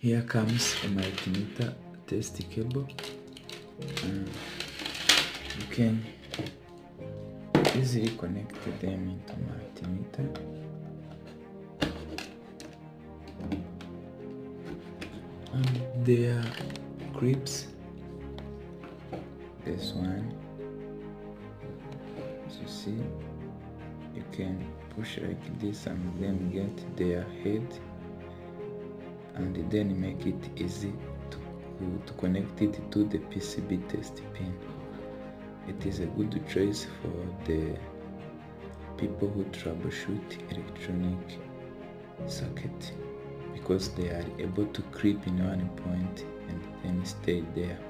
Here comes a multimeter test cable. You can easily connect them into multimeter. And there are clips. This one, as you see, you can push like this and then get their head, and then make it easy to connect it to the PCB test pin. It is a good choice for the people who troubleshoot electronic circuit, because they are able to clip in one point and then stay there.